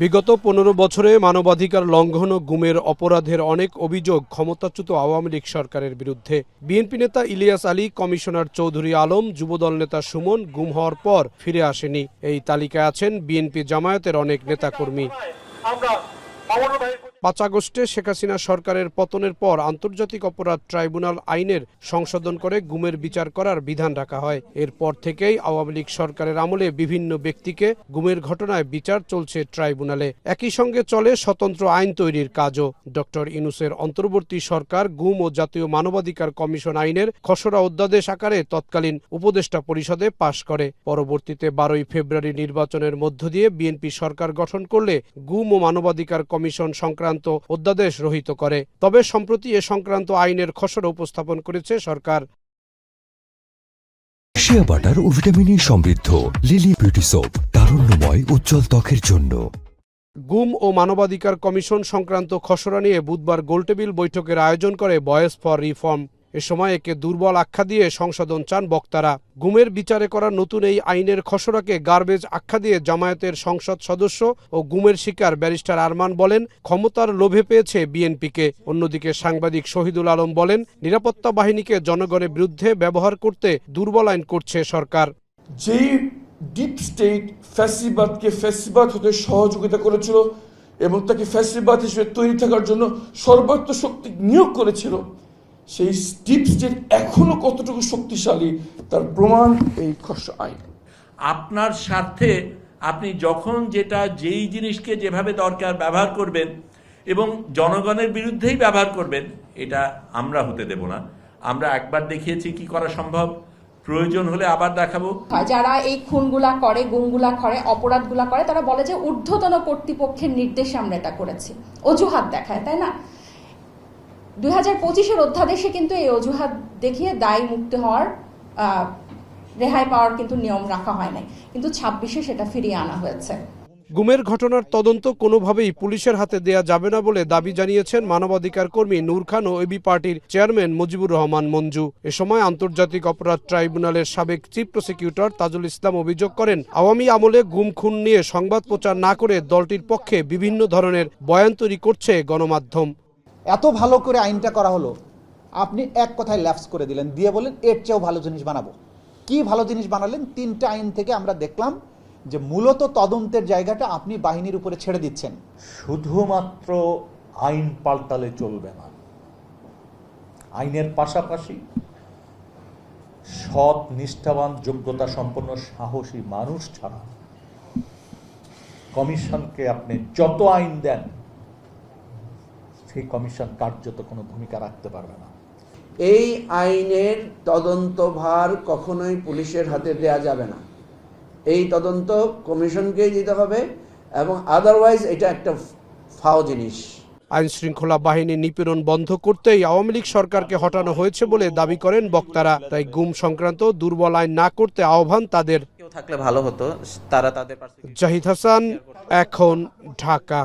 বিগত 15 বছরে মানবাধিকার লঙ্ঘন ও গুমের অপরাধের অনেক অভিযোগ ক্ষমতাচ্যুত আওয়ামী লীগ সরকারের বিরুদ্ধে। বিএনপি নেতা ইলিয়াস আলী, কমিশনার চৌধুরী আলম, যুবদল নেতা সুমন গুম হওয়ার পর ফিরে আসেনি। এই তালিকায় আছেন বিএনপি জামায়াতের অনেক নেতাকর্মী। 5 আগস্টে শেখ হাসিনা সরকারের পতনের পর আন্তর্জাতিক অপরাধ ট্রাইব্যুনাল আইনের সংশোধন করে গুমের বিচার করার বিধান রাখা হয়। এরপর থেকেই আওয়ামী লীগ সরকারের আমলে বিভিন্ন ব্যক্তিকে গুমের ঘটনায় বিচার চলছে ট্রাইব্যুনালে। একই সঙ্গে চলে স্বতন্ত্র আইন তৈরির কাজও। ডক্টর ইউনূসের অন্তর্বর্তী সরকার গুম ও জাতীয় মানবাধিকার কমিশন আইনের খসড়া অধ্যাদেশ আকারে তৎকালীন উপদেষ্টা পরিষদে পাশ করে। পরবর্তীতে 12 ফেব্রুয়ারি নির্বাচনের মধ্য দিয়ে বিএনপি সরকার গঠন করলে গুম ও মানবাধিকার কমিশন সংক্রান্ত অধ্যাদেশ রহিত করে। তবে সম্প্রতি এ সংক্রান্ত আইনের খসড়া উপস্থাপন করেছে সরকার। শিয়া বাটার ও ভিটামিন সমৃদ্ধ লিলি বিউটি সোপ, তারুণ্যময় উজ্জ্বল ত্বকের জন্য। গুম ও মানবাধিকার কমিশন সংক্রান্ত খসড়া নিয়ে বুধবার গোলটেবিল বৈঠকের আয়োজন করে ভয়েস ফর রিফর্ম। এ সময় একে দুর্বল আখ্যা দিয়ে সংশোধন চান বক্তারা। গুমের বিচারে করা নতুন এই আইনের খসড়াকে গার্বেজ আখ্যা দিয়ে জামায়াতের সংসদ সদস্য ও গুমের শিকার ব্যারিস্টার আরমান বলেন, ক্ষমতার লোভে পেয়েছে বিএনপিকে। অন্যদিকে সাংবাদিক শহীদুল আলম বলেন, নিরাপত্তা বাহিনীকে জনগণের বিরুদ্ধে ব্যবহার করতে দুর্বল আইন করছে সরকার। যেই ডিপ স্টেট ফ্যাসিবাদকে ফ্যাসিবাদ হতে সহযোগিতা করেছিল এবং তাকে ফ্যাসিবাদ হিসেবে তৈরি থাকার জন্য সর্বাত্ম শক্তি নিয়োগ করেছিল, সেই ডিপ স্টেট এখনো কতটুকু শক্তিশালী তার প্রমাণ এই খসড়া আইন। আপনার স্বার্থে আপনি যখন যেই জিনিসকে যেভাবে দরকার ব্যবহার করবেন এবং জনগণের বিরুদ্ধেই ব্যবহার করবেন, এটা আমরা হতে দেব না। আমরা একবার দেখিয়েছি কি করা সম্ভব, প্রয়োজন হলে আবার দেখাবো। যারা এই খুনগুলা করে, গুমগুলা করে, অপরাধগুলা করে, তারা বলে যে ঊর্ধ্বতন কর্তৃপক্ষের নির্দেশে আমরা এটা করেছি, অজুহাত দেখায়, তাই না? 2025-এর অধ্যাদেশে কিন্তু এই অজুহাত দেখিয়ে দায় মুক্ত হওয়ার রেহাই পাওয়ার কিন্তু নিয়ম রাখা হয় নাই, কিন্তু 26-এ সেটা ফিরিয়ে আনা হয়েছে। গুমের ঘটনার তদন্ত কোনোভাবেই পুলিশের হাতে দেয়া যাবে না বলে দাবি জানিয়েছেন মানবাধিকার কর্মী নূর খান ও এবি পার্টির চেয়ারম্যান মুজিবুর রহমান মঞ্জু। এ সময় আন্তর্জাতিক অপরাধ ট্রাইব্যুনালের সাবেক চিফ প্রসিকিউটর তাজুল ইসলাম অভিযোগ করেন, আওয়ামী আমলে গুম খুন নিয়ে সংবাদ প্রচার না করে দলটির পক্ষে বিভিন্ন ধরনের বয়ান তৈরি করছে গণমাধ্যম। এত ভালো করে আইনটা করা হলো, আপনি এক কথায় ল্যাপস করে দিলেন, দিয়ে বলেন এর চেয়েও ভালো জিনিস বানাবো। কি ভালো জিনিস বানালেন? 3টা আইন থেকে আমরা দেখলাম যে মূলত তদন্তের জায়গাটা আপনি বাহিনীর উপরে ছেড়ে দিচ্ছেন। শুধুমাত্র আইন পাল্টালে চলবে না, আইনের পাশাপাশি সৎ, নিষ্ঠাবান, যোগ্যতা সম্পন্ন, সাহসী মানুষ ছাড়া কমিশনকে আপনি যত আইন দেন, সেই কমিশন কার্যত কোনো ভূমিকা রাখতে পারবে না। এই আইনের তদন্তভার কখনোই পুলিশের হাতে দেয়া যাবে না। এই তদন্ত কমিশনকেই দিতে হবে এবং আদারওয়াইজ এটা একটা ফাও জিনিস। আইন শৃঙ্খলা বাহিনী নিপীড়ন বন্ধ করতেই আওয়ামী লীগ সরকারকে হটানো হয়েছে বলে দাবি করেন বক্তারা। তাই গুম সংক্রান্ত দুর্বল আইন না করতে আহ্বান তাদের। থাকলে ভালো হতো, তারা তাদের। জাহিদ হাসান, এখন, ঢাকা।